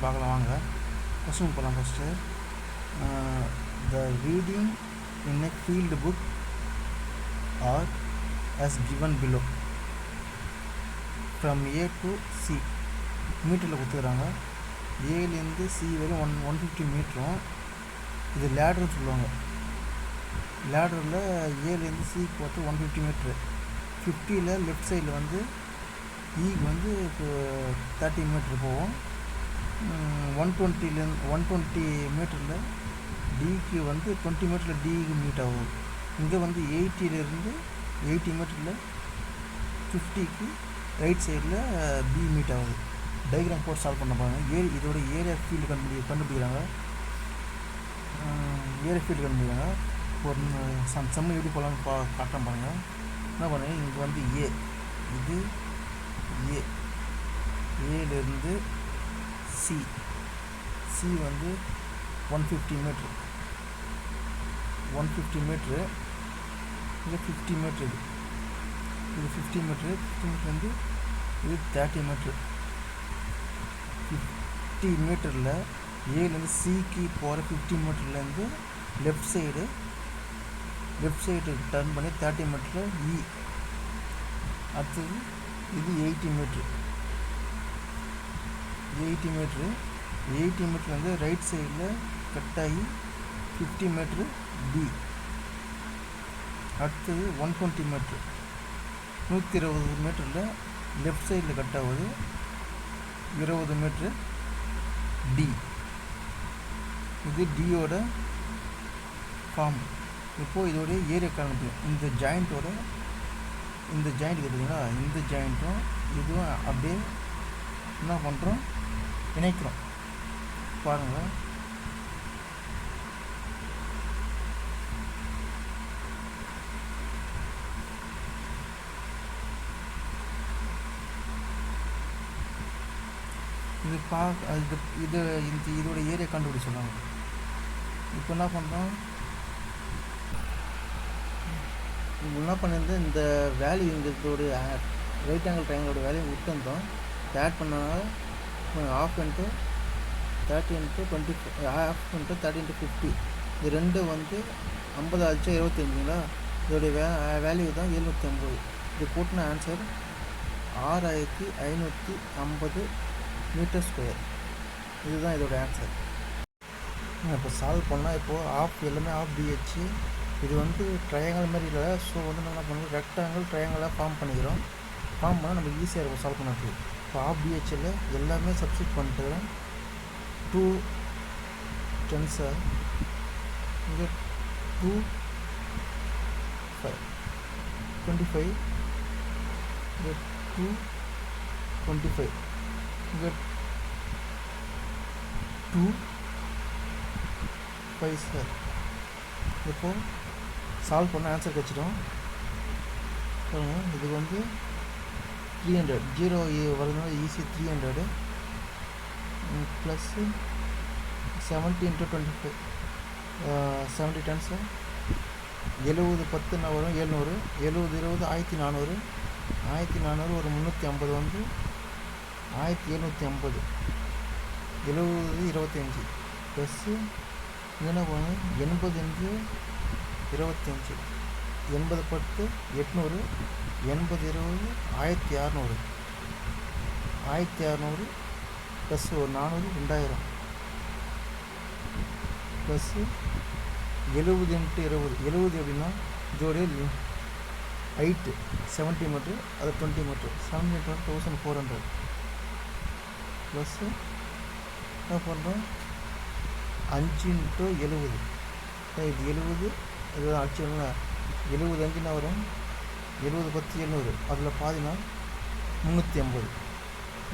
என்னென்னு பார்க்கலாம் வாங்க. கொஸ்டின் போகலாம். First the reading in a field book R as given below from A to C மீட்டரில் கொடுத்துக்கிறாங்க. ஏலேருந்து சி வரையும் 150 மீட்டரும். இது லேடர்னு சொல்லுவாங்க. லேடரில் ஏலேருந்து சிக்கு பார்த்து 150 மீட்ரு. 50ல் லெஃப்ட் சைடில் வந்து ஈக்கு வந்து இப்போ 30 மீட்ரு போகும். 120 மீட்டரில் டிக்கு வந்து 20 மீட்டரில் டிக்கு மீட் ஆகும். இங்கே வந்து 80 மீட்டரில் 50க்கு ரைட் சைடில் பி மீட் ஆகுது. டயக்ராம் போட்டு சால்வ் பண்ண பாருங்கள். இதோட ஏரியா ஃபீல்டு கண்டுபிடிக்கிறாங்க. ஏரியா ஃபீல்டு கண்டுபிடிக்கிறாங்க. ஒரு சம்மு எப்படி போகலான்னு காட்டுறேன் பாருங்கள். என்ன பண்ணுங்க, இங்கே வந்து ஏ, இது ஏலேருந்து சி வந்து 150 மீட்ரு. 150 மீட்ரு. இது 50 மீட்ரு. இது 50 மீட்ரு. 50 மீட்ரு வந்து இது 30 மீட்ரு. 50 மீட்டரில் ஏலேருந்து சிக்கு போகிற 50 மீட்டர்லேருந்து லெஃப்ட் சைடு டர்ன் பண்ணி 30 மீட்டரில் இ. அடுத்தது இது 80 மீட்ரு. 80 மீட்ரு வந்து ரைட் சைடில் கட் ஆகி 50 மீட்ரு பி. அடுத்தது 120 மீட்ரு. 120 மீட்டரில் லெஃப்ட் சைடில் கட் ஆகுது 20 மீட்ரு டி. இது டியோட ஃபார்ம். இப்போது இதோடைய ஏரியா காண்பிக்கும். இந்த ஜாயிண்ட் பார்த்தீங்களா, இந்த ஜாயிண்ட்டும் இதுவும் அப்படியே என்ன பண்ணுறோம், இணைக்கிறோம். பாருங்கள். இதோட ஏரியா கண்டுபிடி சொன்னாங்க. இப்போ என்ன பண்ணுறோம், என்ன பண்ணியிருந்தோம், இந்த வேல்யூ இதோடைய ரைட் ஆங்கிள் ட்ரையாங்கிளோட வேல்யூ விட்டுருந்தோம். ஆட் பண்ணனால 1/2 × 30 × 20, 1/2 × 30 × 50. இது ரெண்டு வந்து 50 ஆச்சு 25ங்களா. இதோடைய வேல்யூ தான் 750. இது கூட்டின ஆன்சர் 6550 மீட்டர் ஸ்கொயர். இதுதான் இதோட ஆன்சர். இப்போ சால்வ் பண்ணால் இப்போது எல்லாமே ஆஃப் பிஹெச். இது வந்து ட்ரையாங்கிள் மாதிரி இல்லை. ஸோ வந்து நம்ம என்ன பண்ணுவோம், ரெக்டாங்கிள் ட்ரையாங்கிளாக ஃபார்ம் பண்ணிக்கிறோம். ஃபார்ம் பண்ணால் நம்ம ஈஸியாக இருக்கும் சால்வ் பண்ணுறது. இப்போ ஆஃப் பிஹெச்சில் எல்லாமே சப்ஸ்டிட் பண்ணிட்டு 2 10 இங்கே 2 5 25 இங்கே 2 25 இங்கே 2 5 சார். இப்போது சால்வ் பண்ண ஆன்சர் கிடச்சிடும். இது வந்து 300 0 வருதுனால ஈஸி 300 ப்ளஸ் 70 × 25 70 டன்ஸு 70 10 வரும் 700. 70 20 1400. 1400 ஒரு 350 வந்து 1750. 70 25 ப்ளஸ்ஸு என்ன பண்ணுங்க 80 × 25 80 10 800. 80 20 1600. 1600 ப்ளஸ் ஒரு 400 2000 ப்ளஸ்ஸு 70 × 20. 70 எப்படின்னா இதோடைய ஹைட்டு 70 மீட்ரு, அது 20 மீட்ரு. 70 மீட்ரு 1400 ப்ளஸ்ஸு என்ன பண்ணுறோம் 5 × 70. இது 70 இது அடிச்சுன்னா 70 5 வரும். 70 10 700. அதில் பாதினா 350.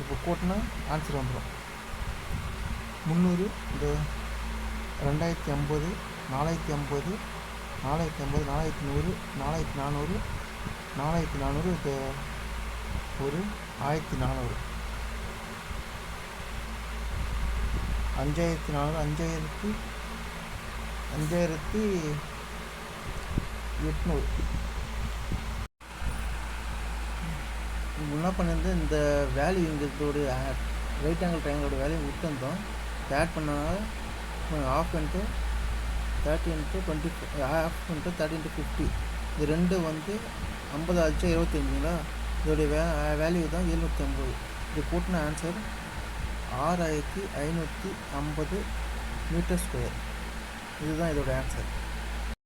இப்போ கூட்டினா ஆன்சர் வந்துடும் 300. இந்த 2050 4050 4050 4100 4400 4400 இது ஒரு 1400. 5400 5800. என்ன பண்ணியிருந்தேன், இந்த வேல்யூ இதோடைய ரைட் ஆங்கிள் ட்ரையாங்கிளோட வேல்யூ விட்டுருந்தோம். ஆட் பண்ணனால of into 30 into 20 of into 30 into 50 இது ரெண்டு வந்து 50 ஆச்சு 25ங்களா. இதோடைய வேல்யூ தான் 750. இது கூட்டின ஆன்சர் 6550 மீட்டர் ஸ்கொயர். இதுதான் இதோட ஆன்சர்.